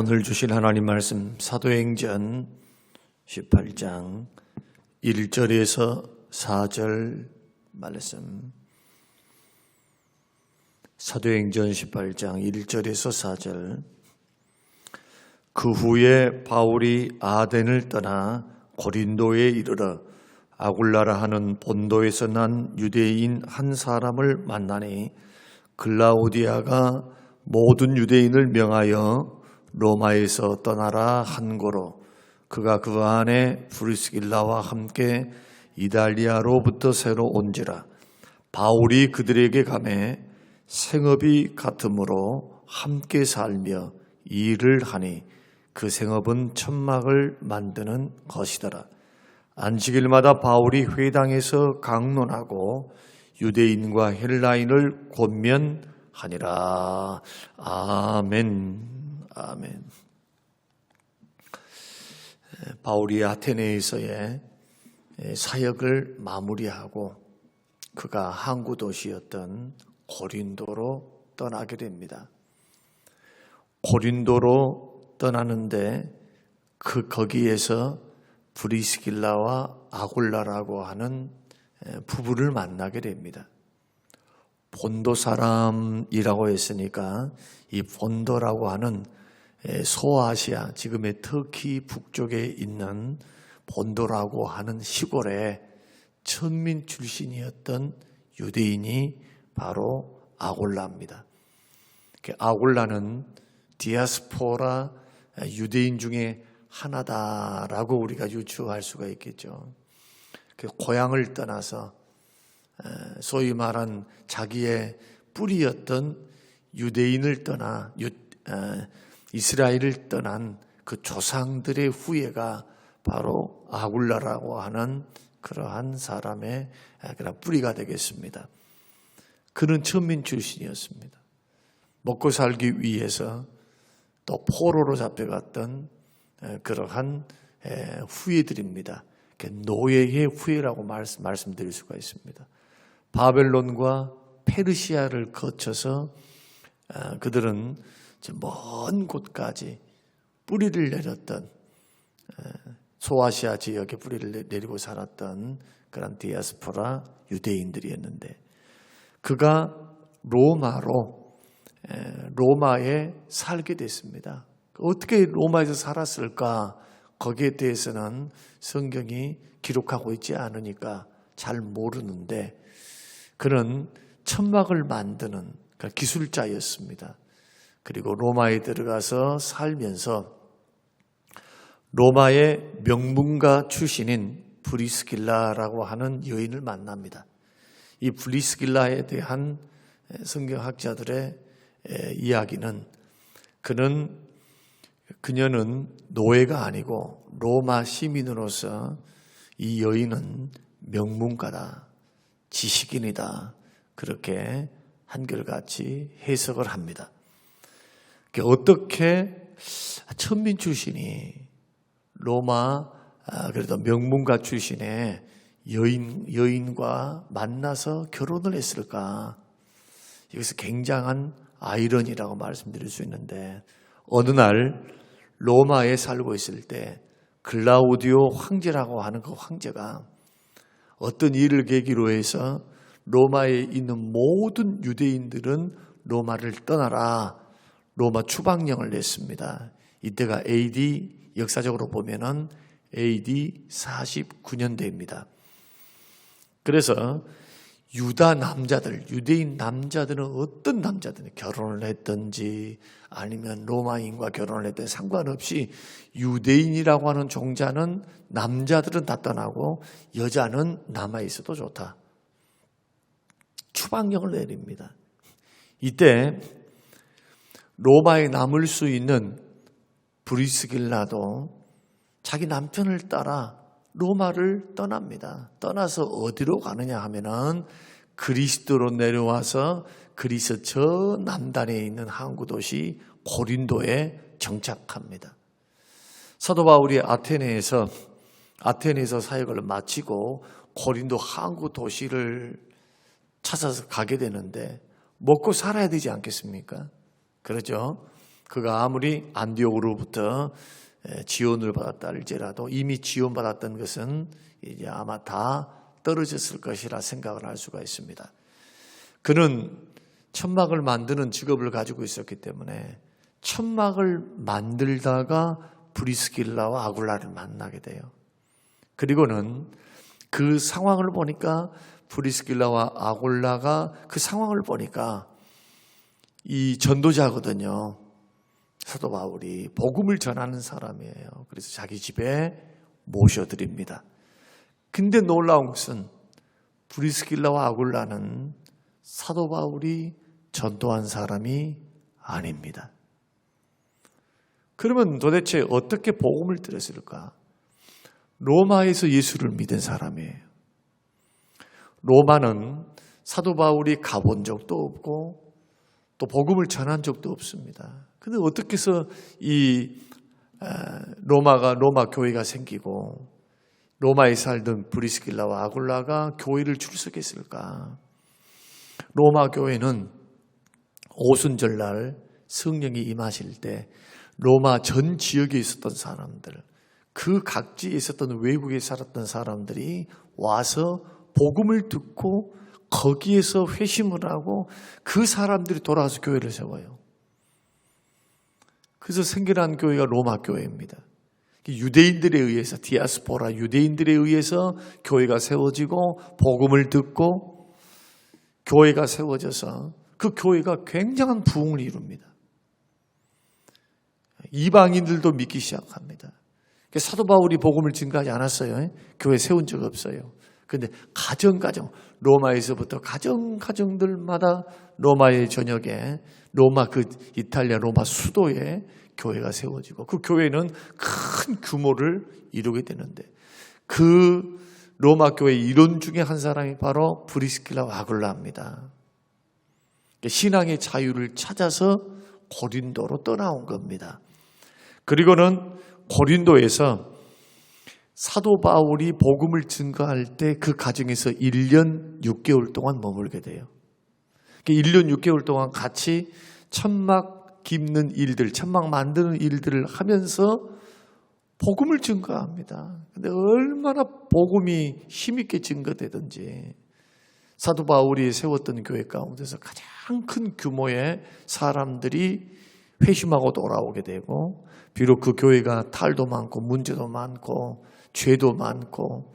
오늘 주신 하나님 말씀 사도행전 18장 1절에서 4절 말씀. 사도행전 18장 1절에서 4절. 그 후에 바울이 아덴을 떠나 고린도에 이르러 아굴라라 하는 본도에서 난 유대인 한 사람을 만나니 글라우디아가 모든 유대인을 명하여 로마에서 떠나라 한 고로 그가 그 안에 브리스길라와 함께 이달리아로부터 새로 온지라. 바울이 그들에게 가매 생업이 같으므로 함께 살며 일을 하니 그 생업은 천막을 만드는 것이더라. 안식일마다 바울이 회당에서 강론하고 유대인과 헬라인을 권면하니라. 아멘. 아멘. 바울이 아테네에서의 사역을 마무리하고 그가 항구 도시였던 고린도로 떠나게 됩니다. 고린도로 떠나는데 거기에서 브리스길라와 아굴라라고 하는 부부를 만나게 됩니다. 본도 사람이라고 했으니까 이 본도라고 하는 소아시아, 지금의 터키 북쪽에 있는 본도라고 하는 시골의 천민 출신이었던 유대인이 바로 아굴라입니다. 아굴라는 디아스포라 유대인 중에 하나다라고 우리가 유추할 수가 있겠죠. 고향을 떠나서 소위 말한 자기의 뿌리였던 유대인을 떠나 이스라엘을 떠난 그 조상들의 후예가 바로 아굴라라고 하는 그러한 사람의 그런 뿌리가 되겠습니다. 그는 천민 출신이었습니다. 먹고 살기 위해서 또 포로로 잡혀갔던 그러한 후예들입니다. 노예의 후예라고 말씀드릴 수가 있습니다. 바벨론과 페르시아를 거쳐서 그들은 먼 곳까지 뿌리를 내렸던 소아시아 지역에 뿌리를 내리고 살았던 그런 디아스포라 유대인들이었는데 그가 로마에 살게 됐습니다. 어떻게 로마에서 살았을까? 거기에 대해서는 성경이 기록하고 있지 않으니까 잘 모르는데 그는 천막을 만드는 기술자였습니다. 그리고 로마에 들어가서 살면서 로마의 명문가 출신인 브리스길라라고 하는 여인을 만납니다. 이 브리스길라에 대한 성경학자들의 이야기는 그녀는 노예가 아니고 로마 시민으로서 이 여인은 명문가다, 지식인이다, 그렇게 한결같이 해석을 합니다. 어떻게 천민 출신이 로마 그래도 명문가 출신의 여인과 만나서 결혼을 했을까? 여기서 굉장한 아이러니라고 말씀드릴 수 있는데 어느 날 로마에 살고 있을 때 글라우디오 황제라고 하는 그 황제가 어떤 일을 계기로 해서 로마에 있는 모든 유대인들은 로마를 떠나라 로마 추방령을 냈습니다. 이때가 AD 역사적으로 보면은 AD 49년대입니다. 그래서 유대인 남자들은 어떤 남자들은 결혼을 했든지 아니면 로마인과 결혼을 했든지 상관없이 유대인이라고 하는 종자는 남자들은 다 떠나고 여자는 남아있어도 좋다. 추방령을 내립니다. 이때 로마에 남을 수 있는 브리스길라도 자기 남편을 따라 로마를 떠납니다. 떠나서 어디로 가느냐 하면은 그리스도로 내려와서 그리스 저 남단에 있는 항구 도시 고린도에 정착합니다. 사도 바울이 아테네에서 사역을 마치고 고린도 항구 도시를 찾아서 가게 되는데 먹고 살아야 되지 않겠습니까? 그렇죠? 그가 아무리 안디옥으로부터 지원을 받았다 할지라도 이미 지원받았던 것은 이제 아마 다 떨어졌을 것이라 생각을 할 수가 있습니다. 그는 천막을 만드는 직업을 가지고 있었기 때문에 천막을 만들다가 브리스길라와 아굴라를 만나게 돼요. 그리고는 그 상황을 보니까 브리스길라와 아굴라가 그 상황을 보니까 이 전도자거든요. 사도 바울이 복음을 전하는 사람이에요. 그래서 자기 집에 모셔드립니다. 근데 놀라운 것은 브리스길라와 아굴라는 사도 바울이 전도한 사람이 아닙니다. 그러면 도대체 어떻게 복음을 들었을까? 로마에서 예수를 믿은 사람이에요. 로마는 사도 바울이 가본 적도 없고 또 복음을 전한 적도 없습니다. 근데 어떻게 해서 이 로마 교회가 생기고 로마에 살던 브리스길라와 아굴라가 교회를 출석했을까? 로마 교회는 오순절날 성령이 임하실 때 로마 전 지역에 있었던 사람들, 그 각지에 있었던 외국에 살았던 사람들이 와서 복음을 듣고 거기에서 회심을 하고 그 사람들이 돌아와서 교회를 세워요. 그래서 생겨난 교회가 로마 교회입니다. 유대인들에 의해서, 디아스포라 유대인들에 의해서 교회가 세워지고 복음을 듣고 교회가 세워져서 그 교회가 굉장한 부흥을 이룹니다. 이방인들도 믿기 시작합니다. 사도 바울이 복음을 증거하지 않았어요. 교회 세운 적 없어요. 그런데 가정 로마에서부터 가정들마다 로마의 전역에 로마 그 이탈리아 로마 수도에 교회가 세워지고 그 교회는 큰 규모를 이루게 되는데 그 로마 교회 일원 중에 한 사람이 바로 브리스길라와 아굴라입니다. 신앙의 자유를 찾아서 고린도로 떠나온 겁니다. 그리고는 고린도에서 사도 바울이 복음을 증거할 때 그 가정에서 1년 6개월 동안 머물게 돼요. 1년 6개월 동안 같이 천막 깁는 일들, 천막 만드는 일들을 하면서 복음을 증거합니다. 근데 얼마나 복음이 힘있게 증거되든지 사도 바울이 세웠던 교회 가운데서 가장 큰 규모의 사람들이 회심하고 돌아오게 되고 비록 그 교회가 탈도 많고 문제도 많고 죄도 많고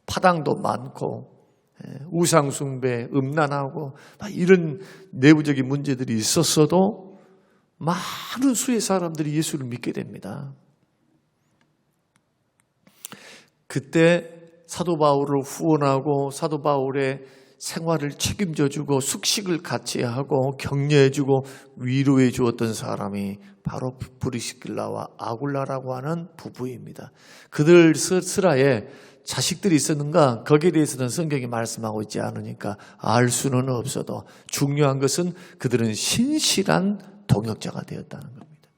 파당도 많고 우상숭배, 음란하고 이런 내부적인 문제들이 있었어도 많은 수의 사람들이 예수를 믿게 됩니다. 그때 사도 바울을 후원하고 사도 바울의 생활을 책임져주고 숙식을 같이 하고 격려해주고 위로해 주었던 사람이 바로 브리스길라와 아굴라라고 하는 부부입니다. 그들 스라에 자식들이 있었는가? 거기에 대해서는 성경이 말씀하고 있지 않으니까 알 수는 없어도 중요한 것은 그들은 신실한 동역자가 되었다는 겁니다.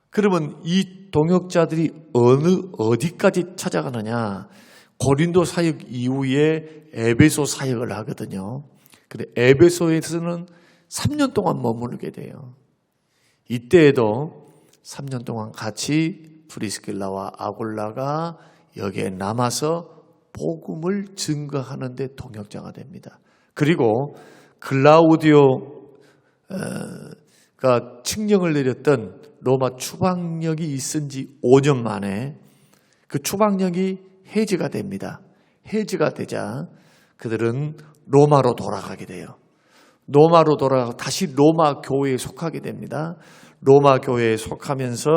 그러면 이 동역자들이 어디까지 찾아가느냐? 고린도 사역 이후에 에베소 사역을 하거든요. 근데 에베소에서는 3년 동안 머무르게 돼요. 이때에도 3년 동안 같이 브리스길라와 아굴라가 여기에 남아서 복음을 증거하는 데 동역자가 됩니다. 그리고 글라우디오가 칙령을 내렸던 로마 추방령이 있은 지 5년 만에 그 추방령이 해제가 됩니다. 해제가 되자 그들은 로마로 돌아가게 돼요. 로마로 돌아가고 다시 로마 교회에 속하게 됩니다. 로마 교회에 속하면서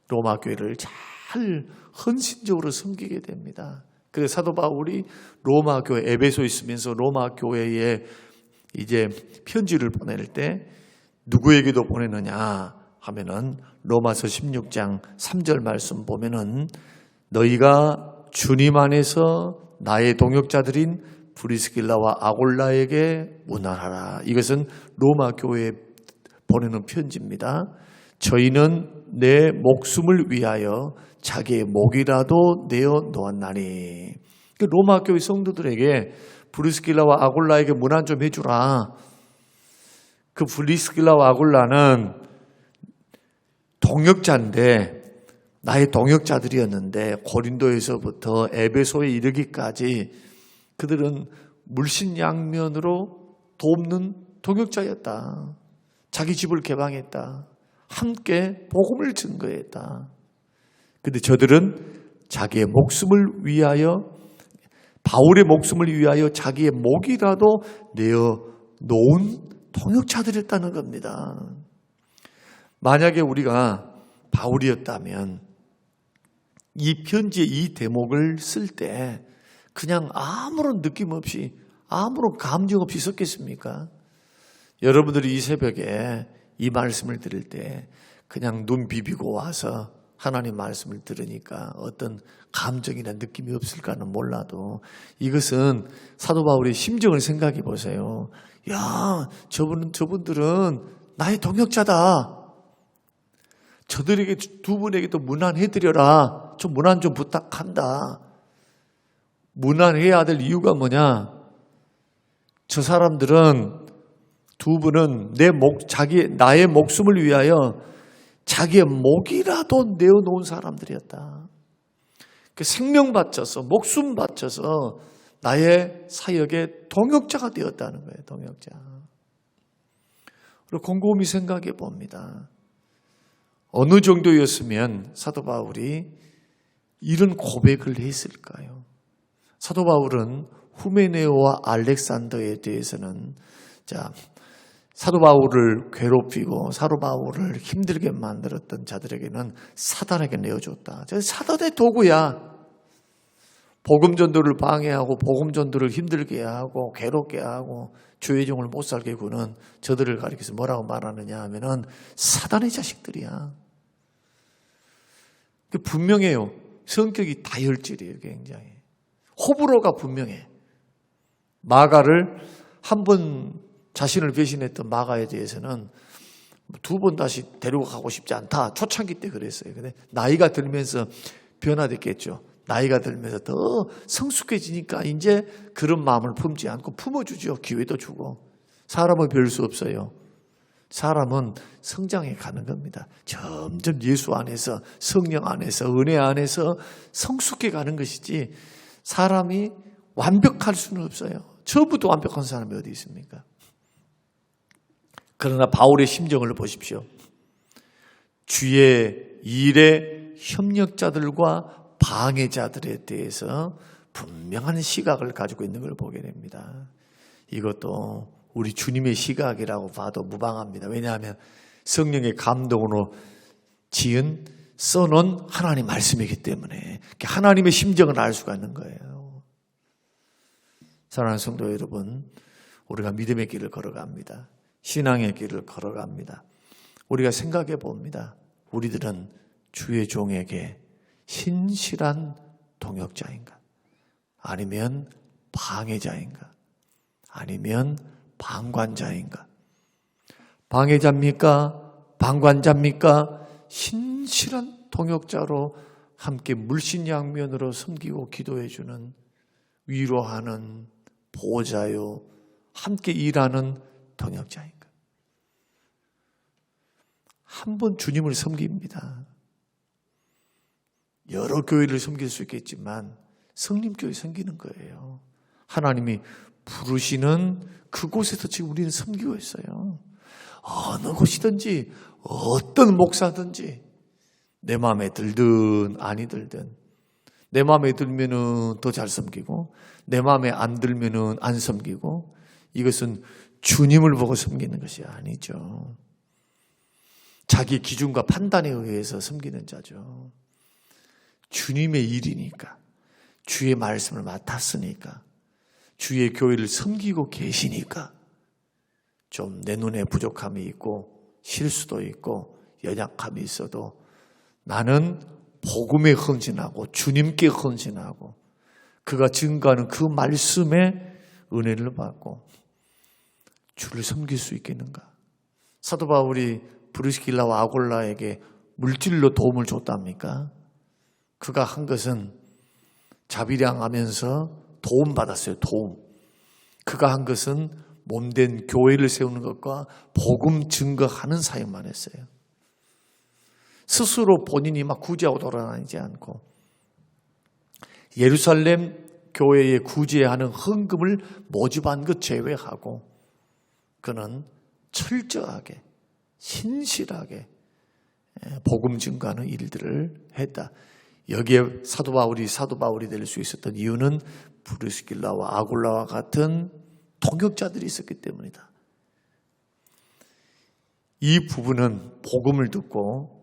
로마 교회를 잘 헌신적으로 섬기게 됩니다. 그래서 사도 바울이 로마 교회 에베소에 있으면서 로마 교회에 이제 편지를 보낼 때 누구에게도 보내느냐 하면은 로마서 16장 3절 말씀 보면은 너희가 주님 안에서 나의 동역자들인 브리스길라와 아골라에게 문안하라. 이것은 로마 교회에 보내는 편지입니다. 저희는 내 목숨을 위하여 자기의 목이라도 내어 놓았나니. 로마 교회 성도들에게 브리스길라와 아골라에게 문안 좀 해주라. 그 브리스길라와 아골라는 동역자인데 나의 동역자들이었는데 고린도에서부터 에베소에 이르기까지 그들은 물신양면으로 돕는 동역자였다. 자기 집을 개방했다. 함께 복음을 증거했다. 근데 저들은 자기의 목숨을 위하여, 바울의 목숨을 위하여 자기의 목이라도 내어 놓은 동역자들이었다는 겁니다. 만약에 우리가 바울이었다면 이 편지의 이 대목을 쓸 때 그냥 아무런 느낌 없이, 아무런 감정 없이 썼겠습니까? 여러분들이 이 새벽에 이 말씀을 들을 때 그냥 눈 비비고 와서 하나님 말씀을 들으니까 어떤 감정이나 느낌이 없을까는 몰라도 이것은 사도 바울의 심정을 생각해 보세요. 야, 저분들은 나의 동역자다. 저들에게, 두 분에게도 문안해드려라. 좀 문안 좀 부탁한다. 문안해야 될 이유가 뭐냐? 저 사람들은, 두 분은 나의 목숨을 위하여 자기의 목이라도 내어놓은 사람들이었다. 생명 바쳐서, 목숨 바쳐서 나의 사역의 동역자가 되었다는 거예요. 동역자. 그리고 곰곰이 생각해 봅니다. 어느 정도였으면 사도 바울이 이런 고백을 했을까요? 사도 바울은 후메네오와 알렉산더에 대해서는 사도 바울을 괴롭히고 사도 바울을 힘들게 만들었던 자들에게는 사단에게 내어줬다. 저 사단의 도구야. 복음 전도를 방해하고 복음 전도를 힘들게 하고 괴롭게 하고 주의 종을 못 살게 구는 저들을 가리켜서 뭐라고 말하느냐 하면은 사단의 자식들이야. 분명해요. 성격이 다혈질이에요. 굉장히. 호불호가 분명해. 마가를 한 번 자신을 배신했던 마가에 대해서는 두 번 다시 데리고 가고 싶지 않다. 초창기 때 그랬어요. 근데 나이가 들면서 변화됐겠죠. 나이가 들면서 더 성숙해지니까 이제 그런 마음을 품지 않고 품어주죠. 기회도 주고. 사람은 별 수 없어요. 사람은 성장해 가는 겁니다. 점점 예수 안에서, 성령 안에서, 은혜 안에서 성숙해 가는 것이지 사람이 완벽할 수는 없어요. 처음부터 완벽한 사람이 어디 있습니까? 그러나 바울의 심정을 보십시오. 주의 일의 협력자들과 방해자들에 대해서 분명한 시각을 가지고 있는 걸 보게 됩니다. 이것도 우리 주님의 시각이라고 봐도 무방합니다. 왜냐하면 성령의 감동으로 써놓은 하나님 말씀이기 때문에 하나님의 심정을 알 수가 있는 거예요. 사랑하는 성도 여러분, 우리가 믿음의 길을 걸어갑니다. 신앙의 길을 걸어갑니다. 우리가 생각해 봅니다. 우리들은 주의 종에게 신실한 동역자인가? 아니면 방해자인가? 아니면 방관자인가? 방해자입니까? 방관자입니까? 신실한 동역자로 함께 물신양면으로 섬기고 기도해주는, 위로하는 보호자요, 함께 일하는 동역자인가? 한 번 주님을 섬깁니다. 여러 교회를 섬길 수 있겠지만 성림교회 섬기는 거예요. 하나님이 부르시는 그곳에서 지금 우리는 섬기고 있어요. 어느 곳이든지 어떤 목사든지 내 마음에 들든 아니 들든, 내 마음에 들면은 더 잘 섬기고 내 마음에 안 들면은 안 섬기고, 이것은 주님을 보고 섬기는 것이 아니죠. 자기 기준과 판단에 의해서 섬기는 자죠. 주님의 일이니까, 주의 말씀을 맡았으니까, 주의 교회를 섬기고 계시니까 좀 내 눈에 부족함이 있고 실수도 있고 연약함이 있어도 나는 복음에 헌신하고 주님께 헌신하고 그가 증거하는 그 말씀에 은혜를 받고 주를 섬길 수 있겠는가? 사도 바울이 브리스길라와 아골라에게 물질로 도움을 줬답니까? 그가 한 것은 자비량하면서 도움받았어요. 도움. 그가 한 것은 몸된 교회를 세우는 것과 복음 증거하는 사역만 했어요. 스스로 본인이 막 구제하고 돌아다니지 않고 예루살렘 교회에 구제하는 헌금을 모집한 것 제외하고 그는 철저하게 신실하게 복음 증거하는 일들을 했다. 여기에 사도 바울이 될 수 있었던 이유는 브리스길라와 아굴라와 같은 통역자들이 있었기 때문이다. 이 부부는 복음을 듣고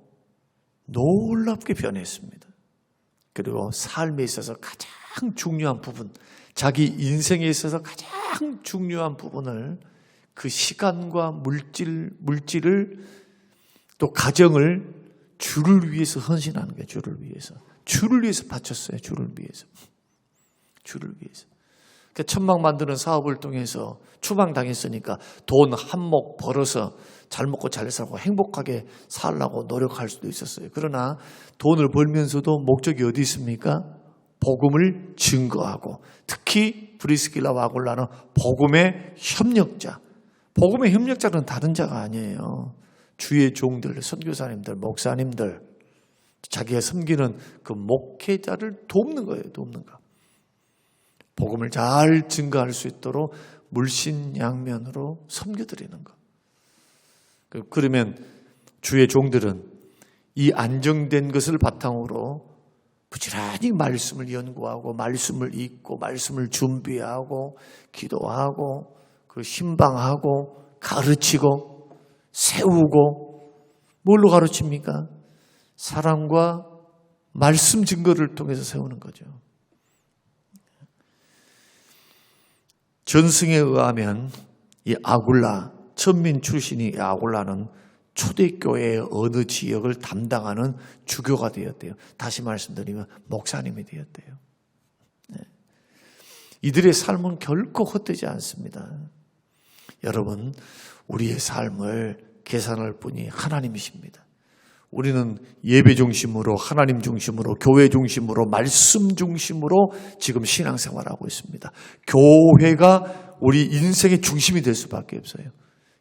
놀랍게 변했습니다. 그리고 삶에 있어서 가장 중요한 부분, 자기 인생에 있어서 가장 중요한 부분을 그 시간과 물질을 또 가정을 주를 위해서 헌신하는 거예요. 주를 위해서 바쳤어요. 주를 위해서. 그러니까 천막 만드는 사업을 통해서 추방당했으니까 돈 한몫 벌어서 잘 먹고 잘 살고 행복하게 살려고 노력할 수도 있었어요. 그러나 돈을 벌면서도 목적이 어디 있습니까? 복음을 증거하고, 특히 브리스길라와 아굴라는 복음의 협력자. 복음의 협력자는 다른 자가 아니에요. 주의 종들, 선교사님들, 목사님들, 자기가 섬기는 그 목회자를 돕는 거예요. 돕는 거. 복음을 잘 증거할 수 있도록 물신양면으로 섬겨드리는 것. 그러면 주의 종들은 이 안정된 것을 바탕으로 부지런히 말씀을 연구하고 말씀을 읽고 말씀을 준비하고 기도하고 그 신방하고 가르치고 세우고, 뭘로 가르칩니까? 사랑과 말씀 증거를 통해서 세우는 거죠. 전승에 의하면 이 아굴라, 천민 출신이 아굴라는 초대교회의 어느 지역을 담당하는 주교가 되었대요. 다시 말씀드리면 목사님이 되었대요. 이들의 삶은 결코 헛되지 않습니다. 여러분, 우리의 삶을 계산할 분이 하나님이십니다. 우리는 예배 중심으로, 하나님 중심으로, 교회 중심으로, 말씀 중심으로 지금 신앙생활하고 있습니다. 교회가 우리 인생의 중심이 될 수밖에 없어요.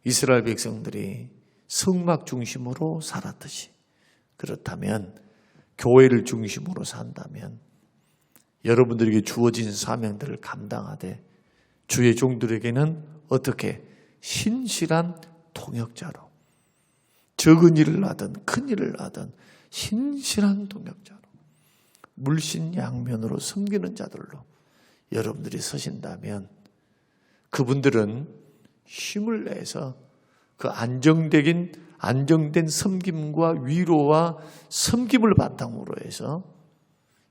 이스라엘 백성들이 성막 중심으로 살았듯이. 그렇다면 교회를 중심으로 산다면 여러분들에게 주어진 사명들을 감당하되 주의 종들에게는 어떻게 신실한 통역자로, 적은 일을 하든 큰 일을 하든 신실한 동역자로, 물신양면으로 섬기는 자들로 여러분들이 서신다면 그분들은 힘을 내서 그 안정된 섬김과 위로와 섬김을 바탕으로 해서,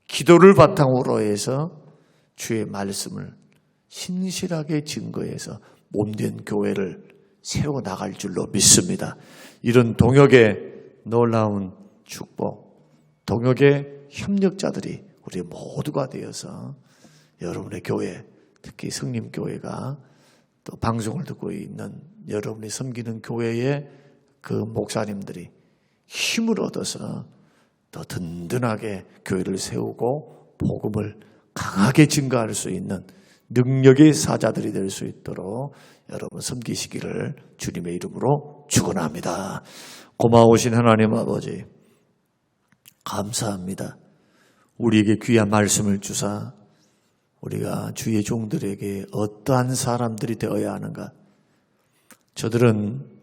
기도를 바탕으로 해서 주의 말씀을 신실하게 증거해서 몸된 교회를 세워나갈 줄로 믿습니다. 이런 동역의 놀라운 축복, 동역의 협력자들이 우리 모두가 되어서 여러분의 교회, 특히 성림교회가 또 방송을 듣고 있는 여러분이 섬기는 교회의 그 목사님들이 힘을 얻어서 더 든든하게 교회를 세우고 복음을 강하게 증거할 수 있는 능력의 사자들이 될 수 있도록 여러분 섬기시기를 주님의 이름으로 축원합니다. 고마우신 하나님 아버지, 감사합니다. 우리에게 귀한 말씀을 주사 우리가 주의 종들에게 어떠한 사람들이 되어야 하는가? 저들은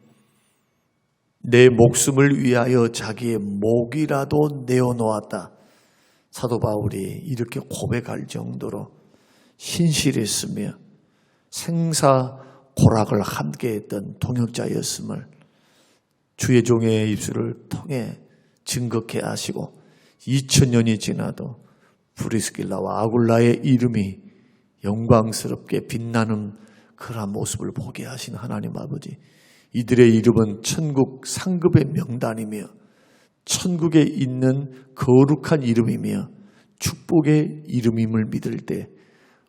내 목숨을 위하여 자기의 목이라도 내어놓았다. 사도 바울이 이렇게 고백할 정도로 신실했으며 생사고락을 함께했던 동역자였음을 주의 종의 입술을 통해 증거케 하시고 2000년이 지나도 브리스길라와 아굴라의 이름이 영광스럽게 빛나는 그러한 모습을 보게 하신 하나님 아버지, 이들의 이름은 천국 상급의 명단이며 천국에 있는 거룩한 이름이며 축복의 이름임을 믿을 때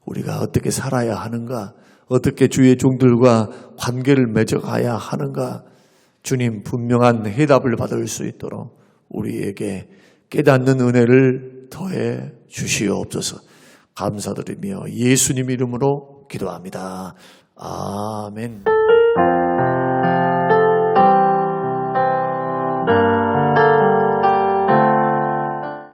우리가 어떻게 살아야 하는가, 어떻게 주의 종들과 관계를 맺어가야 하는가, 주님 분명한 해답을 받을 수 있도록 우리에게 깨닫는 은혜를 더해 주시옵소서. 감사드리며 예수님 이름으로 기도합니다. 아멘.